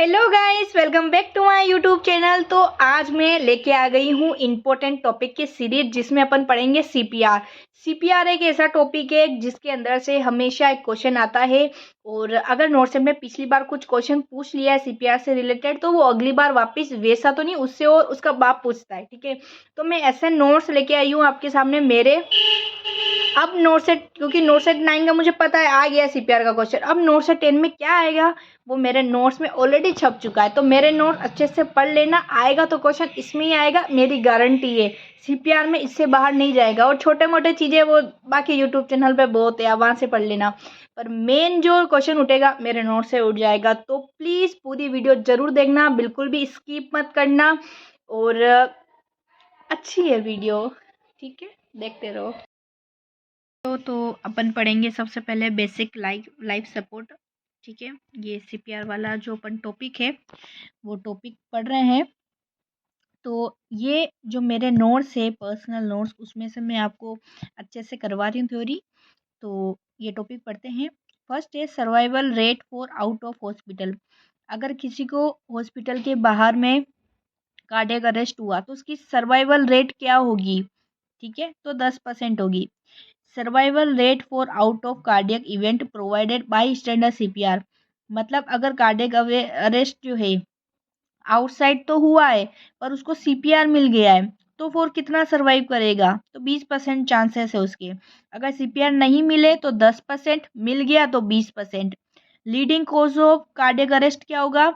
Hello guys, welcome back to my YouTube channel. तो आज मैं लेके आ गई हूँ इम्पोर्टेंट टॉपिक की सीरीज जिसमें अपन पढ़ेंगे सीपीआर। सीपीआर एक ऐसा टॉपिक है जिसके अंदर से हमेशा एक क्वेश्चन आता है और अगर नोट्स में पिछली बार कुछ क्वेश्चन पूछ लिया है सीपीआर से रिलेटेड तो वो अगली बार वापस वैसा तो नहीं, उससे और उसका बाप पूछता है। ठीक है, तो मैं ऐसे नोट्स लेके आई हूँ आपके सामने मेरे। अब नोट सेट, क्योंकि नोट सेट 9 का मुझे पता है आ गया सीपीआर का क्वेश्चन, अब नोट सेट 10 में क्या आएगा वो मेरे नोट्स में ऑलरेडी छप चुका है। तो मेरे नोट अच्छे से पढ़ लेना, आएगा तो क्वेश्चन इसमें ही आएगा, मेरी गारंटी है। सीपीआर में इससे बाहर नहीं जाएगा और छोटे मोटे चीज़ें वो बाकी यूट्यूब चैनल पे बहुत है, वहाँ से पढ़ लेना, पर मेन जो क्वेश्चन उठेगा मेरे नोट से उठ जाएगा। तो प्लीज़ पूरी वीडियो ज़रूर देखना, बिल्कुल भी स्किप मत करना। और अच्छी है वीडियो, ठीक है, देखते रहो। तो अपन पढ़ेंगे सबसे पहले बेसिक लाइफ सपोर्ट। ठीक है, ये सीपीआर वाला जो अपन टॉपिक है वो टॉपिक पढ़ रहे हैं। तो ये जो मेरे नोट्स है पर्सनल नोट्स, उसमें से मैं आपको अच्छे से करवा रही हूँ थ्योरी। तो ये टॉपिक पढ़ते हैं। फर्स्ट है survival rate for out of hospital. अगर किसी को हॉस्पिटल के बाहर में कार्डियक अरेस्ट हुआ तो उसकी सर्वाइवल रेट क्या होगी? ठीक है, तो 10% होगी। Survival rate for out of cardiac event provided by standard CPR, मतलब अगर कार्डियक अरेस्ट जो है आउटसाइड तो हुआ है पर उसको सीपीआर मिल गया है तो वो कितना सर्वाइव करेगा? तो 20% चांसेस है उसके। अगर सीपीआर नहीं मिले तो 10%, मिल गया तो 20%। Leading cause of cardiac arrest क्या होगा?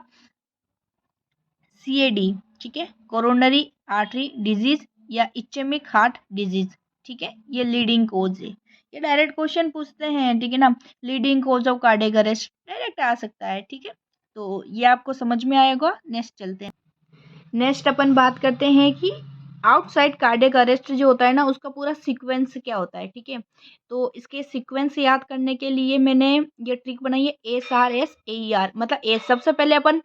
सीएडी, ठीक है, कोरोनरी आर्टरी डिजीज या इचेमिक हार्ट डिजीज। ठीक है, ये लीडिंग कोज है। ये डायरेक्ट क्वेश्चन पूछते हैं, ठीक है ना, leading cause of cardiac arrest direct आ सकता है। ठीक है, तो ये आपको समझ में आएगा। नेक्स्ट चलते हैं। नेक्स्ट अपन बात करते हैं कि आउटसाइड कार्डियक अरेस्ट जो होता है ना, उसका पूरा सीक्वेंस क्या होता है। ठीक है, तो इसके सीक्वेंस याद करने के लिए मैंने ये ट्रिक बनाई है, SRS AER। मतलब ए सबसे पहले अपन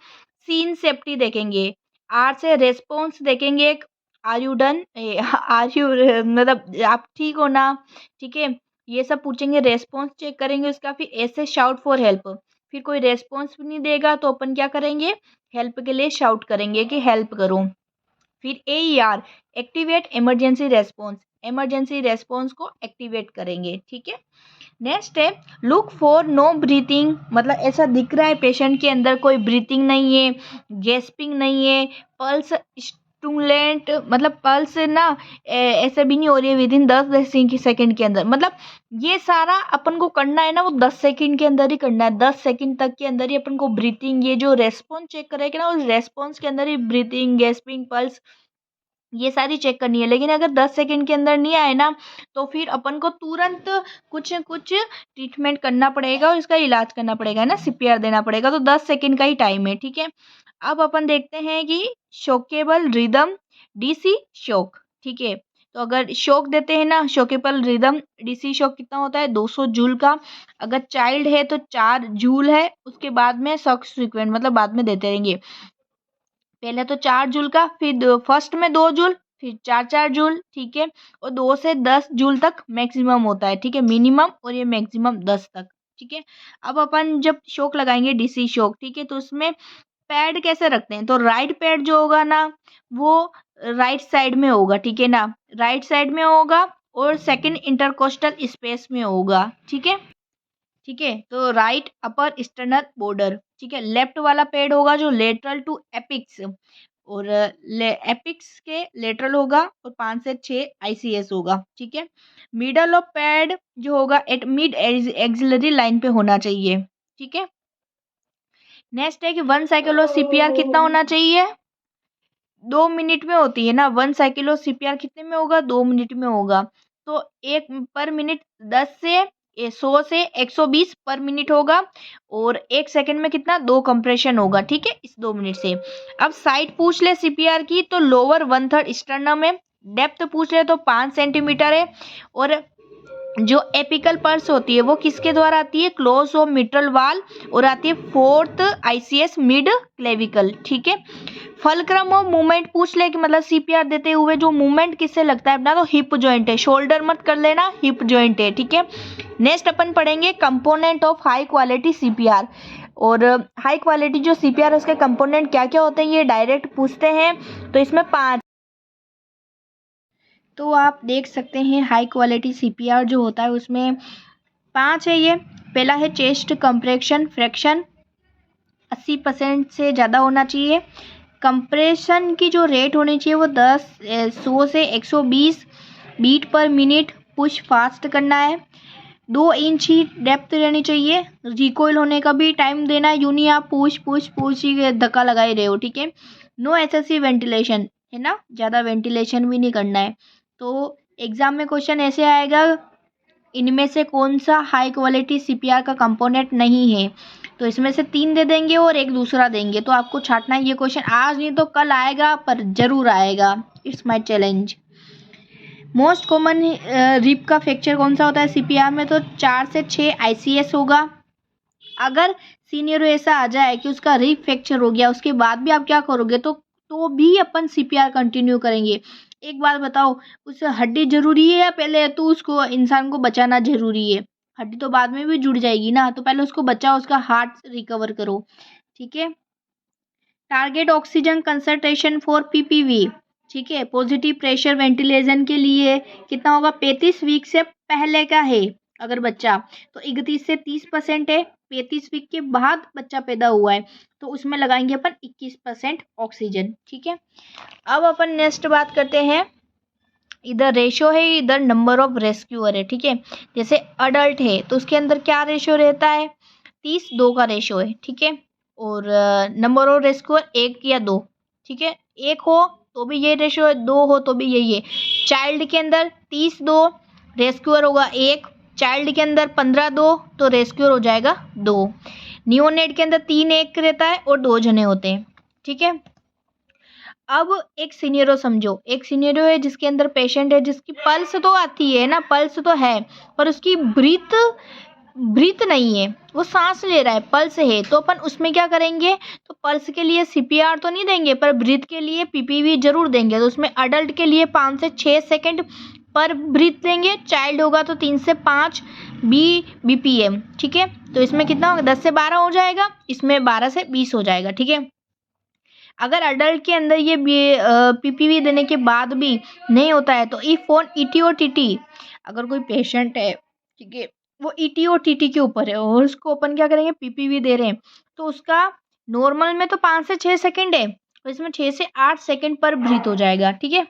सीन सेफ्टी देखेंगे, आर से रेस्पॉन्स देखेंगे, are you done, are you मतलब आप ठीक हो ना, ठीक है, ये सब पूछेंगे। रेस्पॉन्स चेक करेंगे उसका, फिर ए से शाउट फॉर हेल्प। फिर कोई रेस्पॉन्स भी नहीं देगा तो अपन क्या करेंगे? हेल्प के लिए शाउट करेंगे कि हेल्प करो। फिर AER activate emergency response, emergency response को एक्टिवेट करेंगे। ठीक है, नेक्स्ट है लुक फॉर नो ब्रीथिंग, मतलब ऐसा दिख रहा है पेशेंट के अंदर कोई ब्रीथिंग नहीं है, गैस्पिंग नहीं है, पल्स स्टूलेंट, मतलब पल्स ना ऐसे भी नहीं हो रही है विद इन 10 सेकंड के अंदर। मतलब ये सारा अपन को करना है ना, वो 10 सेकंड के अंदर ही करना है। 10 सेकंड तक के अंदर ही अपन को ब्रीथिंग, ये जो रेस्पॉन्स चेक करेगा ना, उस रेस्पॉन्स के अंदर ही ब्रीथिंग, गैस्पिंग, पल्स, ये सारी चेक करनी है। लेकिन अगर 10 सेकंड के अंदर नहीं आए ना तो फिर अपन को तुरंत कुछ कुछ ट्रीटमेंट करना पड़ेगा और इसका इलाज करना पड़ेगा, है ना, सीपीआर देना पड़ेगा। तो 10 सेकंड का ही टाइम है। ठीक है, अब अपन देखते हैं कि शॉकेबल रिदम डीसी शॉक। ठीक है, तो अगर शॉक देते हैं ना, शॉकेबल रिदम डीसी शॉक कितना होता है? 200 जूल का। अगर चाइल्ड है तो 4 जूल है, उसके बाद में सब्सिक्वेंट मतलब बाद में देते रहेंगे। पहले तो 4 जूल का, फिर फर्स्ट में 2 जूल, फिर 4 जूल। ठीक है, और 2 से 10 जूल तक मैक्सिमम होता है। ठीक है, मिनिमम, और ये मैक्सिमम 10 तक। ठीक है, अब अपन जब शॉक लगाएंगे डीसी शॉक, ठीक है, तो उसमें पैड कैसे रखते हैं? तो राइट पैड जो होगा ना वो राइट साइड में होगा। ठीक है ना, राइट साइड में होगा और सेकंड इंटरकोस्टल स्पेस में होगा। ठीक है, ठीक है, तो राइट अपर स्टर्नल बॉर्डर। ठीक है, लेफ्ट वाला पैड होगा जो लेटरल टू एपिक्स, और एपिक्स के लेटरल होगा, और 5 से 6 ICS होगा। ठीक है, मिडल ऑफ पैड जो होगा एट मिड एक्सिलरी लाइन पे होना चाहिए। ठीक है, नेक्स्ट है कि 1 साइकिल ऑफ सीपीआर कितना होना चाहिए? 2 मिनट में होती है ना, 1 साइकिल ऑफ सीपीआर कितने में होगा? 2 मिनट में होगा। तो एक पर मिनट 10 से 100 से 120 पर मिनट होगा, और 1 सेकंड में कितना? 2 कंप्रेशन होगा। ठीक है, इस 2 मिनट से। अब साइड पूछ ले सीपीआर की तो लोअर 1/3 स्टर्नम है। डेप्थ पूछ ले तो 5 सेंटीमीटर है, और जो एपिकल पल्स होती है वो किसके द्वारा आती है? क्लोज ऑफ मिट्रल वाल, और आती है 4th ICS मिड क्लेविकल। ठीक है, फलक्रम ऑफ मूवमेंट पूछ ले कि मतलब सीपीआर देते हुए जो मूवमेंट किससे लगता है अपना, तो हिप जॉइंट है। शोल्डर मत कर लेना, हिप जॉइंट है। ठीक है, नेक्स्ट अपन पढ़ेंगे component of high quality CPR. और हाई क्वालिटी जो सीपीआर उसके कंपोनेंट क्या क्या होते हैं ये डायरेक्ट पूछते हैं। तो इसमें 5, तो आप देख सकते हैं हाई क्वालिटी सीपीआर जो होता है उसमें 5 है ये। पहला है चेस्ट कंप्रेशन फ्रैक्शन 80% से ज़्यादा होना चाहिए। कंप्रेशन की जो रेट होनी चाहिए वो 100 से 120 बीट पर मिनट। पुश फास्ट करना है। 2 इंच ही डेप्थ रहनी चाहिए। रिकॉइल होने का भी टाइम देना है, यूँ नहीं आप पुश पुश पुश ही धक्का लगा ही रहे हो, ठीक है। नो एक्सेसिव वेंटिलेशन है ना, ज़्यादा वेंटिलेशन भी नहीं करना है। तो एग्जाम में क्वेश्चन ऐसे आएगा, इनमें से कौन सा हाई क्वालिटी सीपीआर का कंपोनेंट नहीं है। तो इसमें से 3 दे देंगे और एक दूसरा देंगे। तो आपको छांटना है ये क्वेश्चन, आज नहीं तो कल आएगा पर जरूर आएगा। It's my challenge. Most common rib का फ्रैक्चर कौन सा होता है सीपीआर में, तो 4 से 6 आईसीएस होगा। अगर सीनियर ऐसा आ जाए कि उसका रिब फ्रैक्चर हो गया उसके बाद भी आप क्या करोगे, तो भी अपन सीपीआर कंटिन्यू करेंगे। एक बात बताओ, उस हड्डी जरूरी है या पहले तो उसको इंसान को बचाना जरूरी है। हड्डी तो बाद में भी जुड़ जाएगी ना, तो पहले उसको बचाओ, उसका हार्ट रिकवर करो, ठीक है। Target oxygen concentration for PPV, ठीक है। पॉजिटिव प्रेशर वेंटिलेशन के लिए कितना होगा, 35 वीक से पहले का है अगर बच्चा, तो 31 से 30% है। 35 वीक के बाद बच्चा पैदा हुआ है तो उसमें लगाएंगे अपन 21% ऑक्सीजन, ठीक है। अब अपन नेक्स्ट बात करते हैं, इधर रेशो है, इधर नंबर ऑफ रेस्क्यूअर है, ठीक है। जैसे अडल्ट है तो उसके अंदर क्या रेशो रहता है, 30:2 का रेशो है, ठीक है। और नंबर ऑफ रेस्क्यूअर 1 या 2, ठीक है। 1 हो तो भी ये रेशो है, 2 हो तो भी यही है। चाइल्ड के अंदर 30:2 रेस्क्यूअर होगा 1, चाइल्ड के अंदर 15:2 तो रेस्क्यूअर हो जाएगा 2। नियोनेट के अंदर 3:1 रहता है और 2 जने होते हैं, ठीक है। अब एक सिनेरियो समझो, एक सिनेरियो है जिसके अंदर पेशेंट है जिसकी पल्स तो आती है ना, पल्स तो है पर उसकी ब्रीथ नहीं है, वो सांस ले रहा है, पल्स है। तो अपन उसमें क्या करेंगे, तो पल्स के लिए सीपीआर तो नहीं देंगे पर ब्रीथ के लिए पीपीवी जरूर देंगे। तो उसमें अडल्ट के लिए 5 से 6 सेकंड पर ब्रीथ लेंगे, चाइल्ड होगा तो 3 से 5 बीपीएम, ठीक है। तो इसमें कितना होगा, 10 से 12 हो जाएगा, इसमें 12 से 20 हो जाएगा, ठीक है। अगर अडल्ट के अंदर ये पीपीवी देने के बाद भी नहीं होता है तो इफ ऑन ईटीओटीटी, अगर कोई पेशेंट है, ठीक है, वो ईटीओटीटी के ऊपर है और उसको अपन क्या करेंगे, पीपीवी दे रहे हैं, तो उसका नॉर्मल में तो 5 से 6 सेकंड है, तो इसमें 6 से 8 सेकंड पर ब्रीथ हो जाएगा, ठीक है।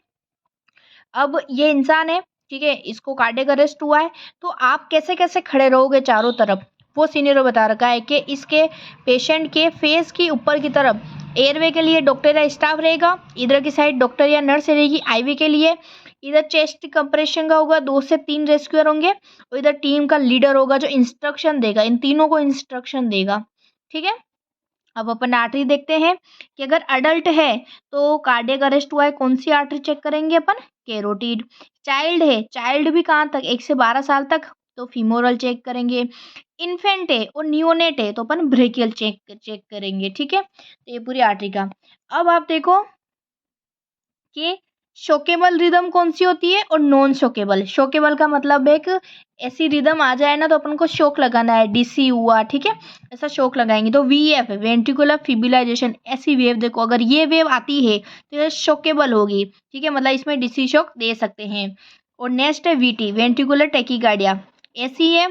अब ये इंसान है, ठीक है, इसको कार्डियक अरेस्ट हुआ है, तो आप कैसे कैसे खड़े रहोगे चारों तरफ, वो सीनियर बता रखा है कि इसके पेशेंट के फेस की ऊपर की तरफ एयरवे के लिए डॉक्टर या स्टाफ रहेगा, इधर की साइड डॉक्टर या नर्स रहेगी आईवी के लिए, इधर चेस्ट कंप्रेशन का होगा, 2 से 3 रेस्क्यूअर होंगे और इधर टीम का लीडर होगा जो इंस्ट्रक्शन देगा, इन तीनों को इंस्ट्रक्शन देगा, ठीक है। अब अपन आर्टरी देखते हैं कि अगर अडल्ट है तो कार्डियक अरेस्ट हुआ है, कौन सी आर्टरी चेक करेंगे अपन, कैरोटिड। चाइल्ड है, चाइल्ड भी कहाँ तक, 1 से 12 साल तक, तो फीमोरल चेक करेंगे। इन्फेंट है और नियोनेट है तो अपन ब्रेकियल चेक करेंगे, ठीक है। तो ये पूरी आर्टरी का। अब आप देखो कि शोकेबल रिदम कौन सी होती है और नॉन शोकेबल। शोकेबल का मतलब एक ऐसी रिदम आ जाए ना तो अपन को शोक लगाना है, डीसी हुआ, ठीक है, ऐसा शोक लगाएंगे। तो वीएफ है, वेंट्रिकुलर फिब्रिलाइजेशन, ऐसी वेव देखो, अगर ये वेव आती है तो ये शोकेबल होगी, ठीक है, मतलब इसमें डीसी शोक दे सकते हैं। और नेक्स्ट है वीटी, वेंट्रिकुलर टेकीकार्डिया, ऐसी है।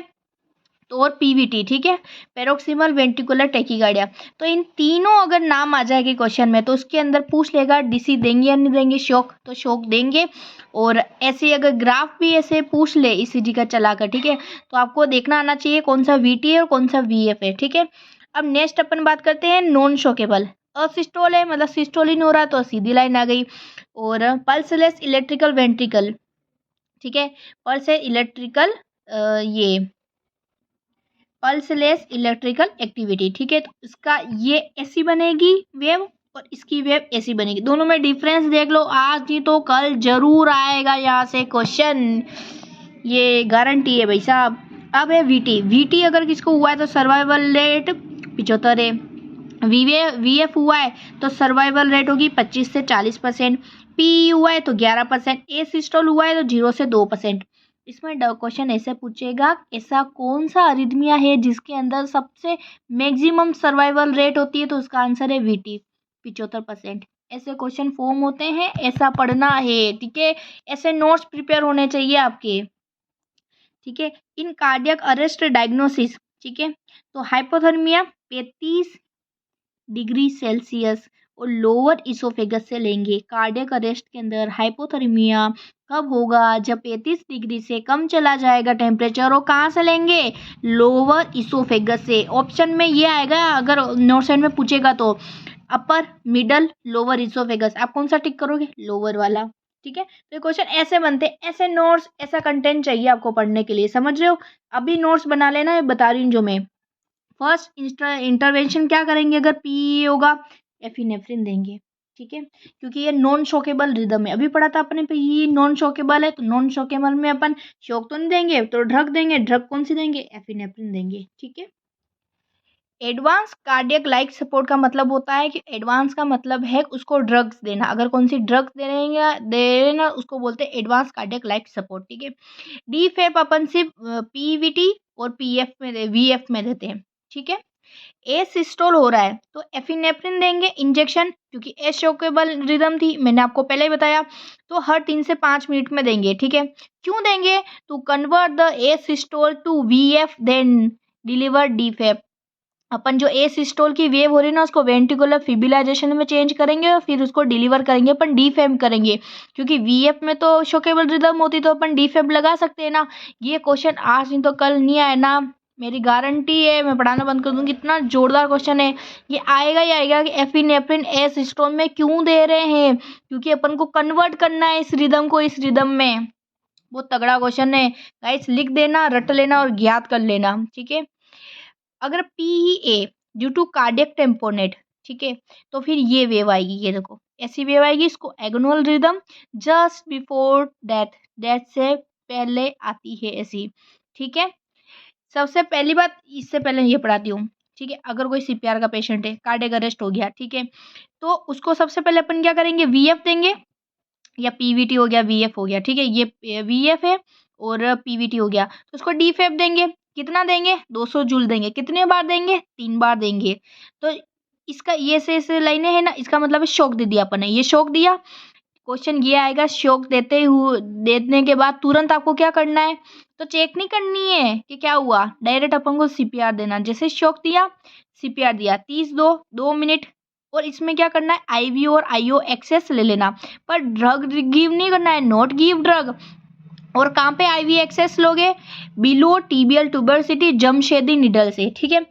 तो और पीवीटी, ठीक है, पेरोक्सिमल वेंट्रिकुलर टेकीकार्डिया। तो इन तीनों अगर नाम आ जाएगी क्वेश्चन में तो उसके अंदर पूछ लेगा डीसी देंगे या नहीं देंगे, शॉक तो शॉक देंगे। और ऐसे अगर ग्राफ भी ऐसे पूछ ले ईसीजी का चलाकर, ठीक है, तो आपको देखना आना चाहिए कौन सा वीटी है और कौन सा वीएफ है, ठीक है। अब नेक्स्ट अपन बात करते हैं नॉन शॉकेबल। असिस्टोल है, मतलब सिस्टोल ही नहीं हो रहा तो सीधी लाइन आ गई। और पल्सलेस इलेक्ट्रिकल वेंट्रिकल, ठीक है, पल्स है इलेक्ट्रिकल, ये पल्सलेस इलेक्ट्रिकल एक्टिविटी, ठीक है। तो इसका ये ऐसी बनेगी वेव और इसकी वेव ऐसी बनेगी, दोनों में डिफरेंस देख लो, आज नहीं तो कल जरूर आएगा यहाँ से क्वेश्चन, ये गारंटी है भाई साहब। अब है वीटी, वीटी अगर किसको हुआ है तो सर्वाइवल रेट 75 है। वीएफ हुआ है तो सर्वाइवल रेट होगी 25 से 40%। पी हुआ है तो 11%। ए सिस्टोल हुआ है तो 0 से 2%। इसमें क्वेश्चन ऐसे पूछेगा, ऐसा कौन सा अरिथमिया है जिसके अंदर सबसे मैक्सिमम सर्वाइवल रेट होती है, तो उसका आंसर है VT 75%। ऐसे क्वेश्चन फॉर्म होते हैं, ऐसा पढ़ना है, ठीक है। ऐसे नोट्स प्रिपेयर होने चाहिए आपके, ठीक है। इन कार्डियक अरेस्ट डायग्नोसिस, ठीक है, तो हाइपोथर्मिया 35 डिग्री सेल्सियस और लोअर इसोफेगस से लेंगे। कार्डियक अरेस्ट के अंदर हाइपोथर्मिया कब होगा, जब 35 डिग्री से कम चला जाएगा टेम्परेचर, और कहाँ से लेंगे, लोअर इसोफेगस से। ऑप्शन में ये आएगा अगर नॉर्थ साइड में पूछेगा तो, अपर, मिडल, लोअर इसोफेगस, आप कौन सा टिक करोगे, लोअर वाला, ठीक है। तो ये क्वेश्चन ऐसे बनते हैं, ऐसे नोट्स, ऐसा कंटेंट चाहिए आपको पढ़ने के लिए, समझ रहे हो। अभी नोट्स बना लेना है, बता रही हूँ जो मैं। फर्स्ट इंटरवेंशन क्या करेंगे, अगर पी होगा एफिनेफ्रिन देंगे, ठीक है, क्योंकि ये नॉन शॉकेबल रिदम है। अभी पढ़ा था अपने पे, ये नॉन शॉकेबल है, तो नॉन शॉकेबल में अपन शॉक तो नहीं देंगे, तो ड्रग देंगे। ड्रग कौन सी देंगे, एफिनेफ्रिन देंगे, ठीक है। एडवांस कार्डियक लाइक सपोर्ट का मतलब होता है कि एडवांस का मतलब है उसको ड्रग्स देना। अगर कौन सी ड्रग्स देना उसको बोलते हैं एडवांस कार्डियक लाइक सपोर्ट, ठीक है। डी फेप अपन सिर्फ पीवीटी और पीएफ में वीएफ में देते हैं, ठीक है। ए सिस्टोल हो रहा है तो एफिनेफ्रिन देंगे इंजेक्शन, क्योंकि ए शॉकेबल रिदम थी, मैंने आपको पहले ही बताया, तो हर 3 से 5 मिनट में देंगे, ठीक है। क्यों देंगे, to convert the asystole to VF then deliver defib. अपन जो ए सिस्टोल की वेव हो रही है ना, उसको वेंट्रिकुलर फिब्रिलाइजेशन में चेंज करेंगे और फिर उसको डिलीवर करेंगे, अपन डी फेप करेंगे, क्योंकि वीएफ में तो शॉकेबल रिदम होती, तो अपन डी फेप लगा सकते हैं ना। ये क्वेश्चन आज नहीं तो कल नहीं आए ना, मेरी गारंटी है, मैं पढ़ाना बंद कर दूंगी, इतना जोरदार क्वेश्चन है, ये आएगा ही आएगा कि एफिनेफ्रिन ए सिस्टोल में क्यों दे रहे हैं, क्योंकि अपन को कन्वर्ट करना है इस रिदम को इस रिदम में। बहुत तगड़ा क्वेश्चन है गाइस, लिख देना, रट लेना और ज्ञात कर लेना, ठीक है। अगर P E A due to cardiac tamponade, ठीक है, तो फिर ये वेव आएगी, ये देखो ऐसी वेव आएगी, इसको agonal rhythm just before death, death से पहले आती है ऐसी, ठीक है। सबसे पहली बात, इससे पहले ये पढ़ाती हूँ, ठीक है। अगर कोई सीपीआर का पेशेंट है, कार्डियक अरेस्ट हो गया, ठीक है, तो उसको सबसे पहले अपन क्या करेंगे, वीएफ देंगे, या पीवीटी हो गया, वीएफ हो गया, ठीक है। ये वीएफ है और पीवीटी हो गया, तो उसको डीफेप देंगे। कितना देंगे, 200 जूल देंगे। कितने बार देंगे, 3 बार देंगे। तो इसका ये से लाइनें है ना, इसका मतलब है शॉक दे दिया अपन ने, ये शॉक दिया। क्वेश्चन ये आएगा, शॉक देने के बाद तुरंत आपको क्या करना है, तो चेक नहीं करनी है कि क्या हुआ, डायरेक्ट अपन को सीपीआर देना। जैसे शॉक दिया, सीपीआर दिया, 30 2 मिनट, और इसमें क्या करना है, आईवी और आईओ एक्सेस ले लेना, पर ड्रग गिव नहीं करना है, नॉट गिव ड्रग। और कहाँ पे आईवी एक्सेस लोगे, बिलो टीबियल ट्यूबरसिटी जमशेदी निडल से, ठीक है।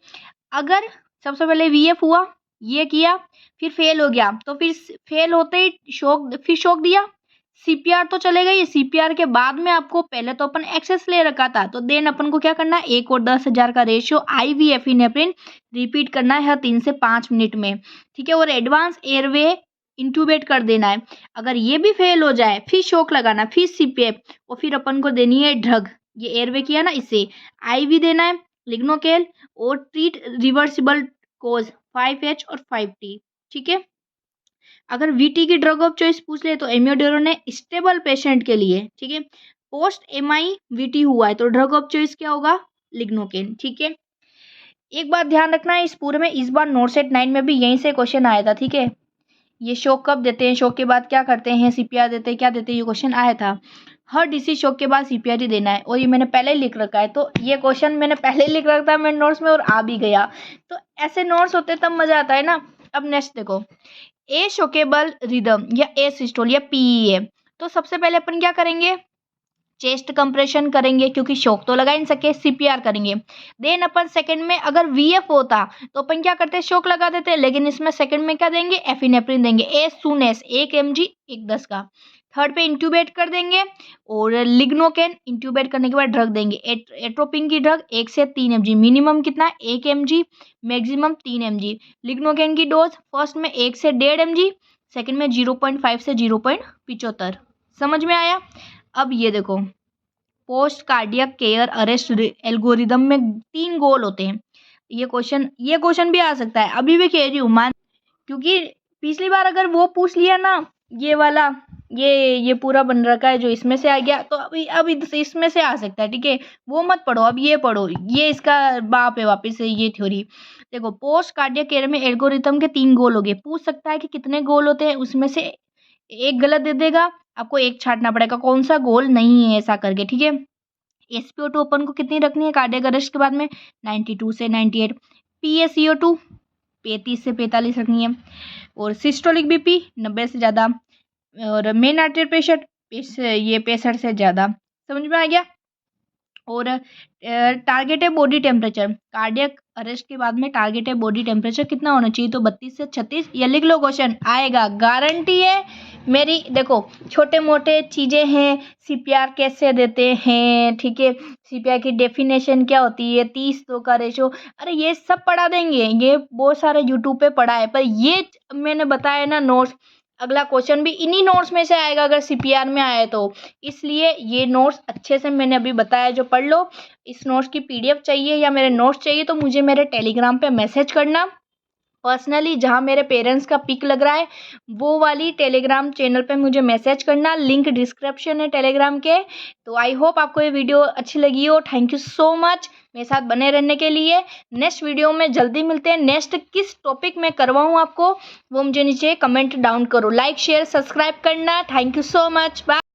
अगर सबसे पहले वीएफ हुआ, ये किया, फिर फेल हो गया, तो फिर फेल होते ही शॉक, फिर शॉक दिया, सीपीआर तो चलेगा ही। सीपीआर के बाद में आपको, पहले तो अपन एक्सेस ले रखा था, तो देन अपन को क्या करना है, 1 और 10,000 का रेशियो आईवी एफिनेफ्रिन रिपीट करना है हर 3 से 5 मिनट में, ठीक है। और एडवांस एयरवे इंट्यूबेट कर देना है। अगर ये भी फेल हो जाए, फिर शॉक लगाना, फिर सीपीएफ, और फिर अपन को देनी है ड्रग, ये एयरवे किया ना, इससे आईवी देना है लिग्नोकेल, और ट्रीट रिवर्सिबल कोज 5H और 5T, ठीक है। अगर वीटी की ड्रग ऑफ चॉइस पूछ ले तो एमियोडोरन है स्टेबल पेशेंट के लिए, ठीक है। पोस्ट एमआई वीटी हुआ है तो ड्रग ऑफ चॉइस क्या होगा, लिग्नोकेन, ठीक है। एक बात ध्यान रखना है इस पूरे में, इस बार नोट सेट 9 में भी यहीं से क्वेश्चन आया था, ठीक है। ये शॉक कब देते हैं, शॉक के बाद क्या करते हैं, सीपीआर देते हैं, क्या देते हैं, ये क्वेश्चन आया था। हर डीसी शॉक के बाद सीपीआर ही देना है, और ये मैंने पहले ही लिख रखा है, तो ये क्वेश्चन मैंने पहले ही लिख रखा था मेरे नोट्स में और आ भी गया। तो ऐसे नोट्स होते तब मजा आता है ना। अब नेक्स्ट देखो, ए शॉकेबल रिदम या ए सिस्टोल या पीईए, तो सबसे पहले अपन क्या करेंगे, चेस्ट कंप्रेशन करेंगे, क्योंकि शॉक तो लगा ही नहीं सके, सीपीआर करेंगे। देन अपन सेकंड में अगर वीएफ होता तो अपन क्या करते, शॉक लगा देते, लेकिन इसमें सेकंड में क्या देंगे, एफिनेफ्रिन देंगे, एज सून एज 1 mg 1/10 का। थर्ड पे इंट्यूबेट कर देंगे, और लिग्नोकेन इंट्यूबेट करने के बाद ड्रग देंगे, एट्रोपिन की ड्रग 1 से 3 mg, मिनिमम कितना 1 mg, मैक्सिमम 3 mg। लिग्नोकेन की डोज फर्स्ट में 1 से 1.5 mg, सेकंड में 0.5 से 0.75। समझ में आया। अब ये देखो, post cardiac care arrest algorithm में 3 गोल होते हैं। ये क्वेश्चन भी आ सकता है, अभी भी कह रही हूँ मान, क्योंकि पिछली बार अगर वो पूछ लिया ना, ये वाला ये पूरा बन रखा है जो इसमें से आ गया, तो अब इसमें से आ सकता है, ठीक है। वो मत पढ़ो, अब ये पढ़ो, ये इसका बाप है वापस से ये थ्योरी। देखो, पोस्ट कार्डियक केयर में एल्गोरिथम के 3 गोल हो गए। पूछ सकता है कि कितने गोल होते हैं, उसमें से एक गलत दे देगा, आपको एक छांटना पड़ेगा कौन सा गोल नहीं है ऐसा करके, ठीक है। SpO2 अपन को कितनी रखनी है कार्डियक अरेस्ट के बाद में, 92 से 98। PaCO2 35 से 45 रखनी है। और सिस्टोलिक BP 90 से ज़्यादा। और मेन आर्टरी प्रेशर ये 65 से ज़्यादा। समझ में आ गया। और targeted body temperature, cardiac arrest के बाद में टारगेटेड बॉडी टेम्परेचर कितना होना चाहिए, तो 32 से 36। ये लिख लो, क्वेश्चन आएगा, गारंटी है मेरी। देखो, छोटे मोटे चीज़ें हैं, CPR कैसे देते हैं, ठीक है, CPR की डेफिनेशन क्या होती है, 30-2 का रेशो, अरे ये सब पढ़ा देंगे, ये बहुत सारे यूट्यूब पे पढ़ा है। पर ये मैंने बताया ना नोट्स, अगला क्वेश्चन भी इन्हीं नोट्स में से आएगा अगर CPR में आए तो। इसलिए ये नोट्स अच्छे से मैंने अभी बताया जो पढ़ लो। इस नोट्स की PDF चाहिए या मेरे नोट्स चाहिए तो मुझे मेरे टेलीग्राम पे मैसेज करना पर्सनली, जहाँ मेरे पेरेंट्स का पिक लग रहा है वो वाली टेलीग्राम चैनल पे मुझे मैसेज करना। लिंक डिस्क्रिप्शन है टेलीग्राम के। तो आई होप आपको ये वीडियो अच्छी लगी हो। थैंक यू सो मच मेरे साथ बने रहने के लिए। नेक्स्ट वीडियो में जल्दी मिलते हैं। नेक्स्ट किस टॉपिक में करवाऊँ आपको वो मुझे नीचे कमेंट डाउन करो। लाइक शेयर सब्सक्राइब करना। Thank you so much. Bye.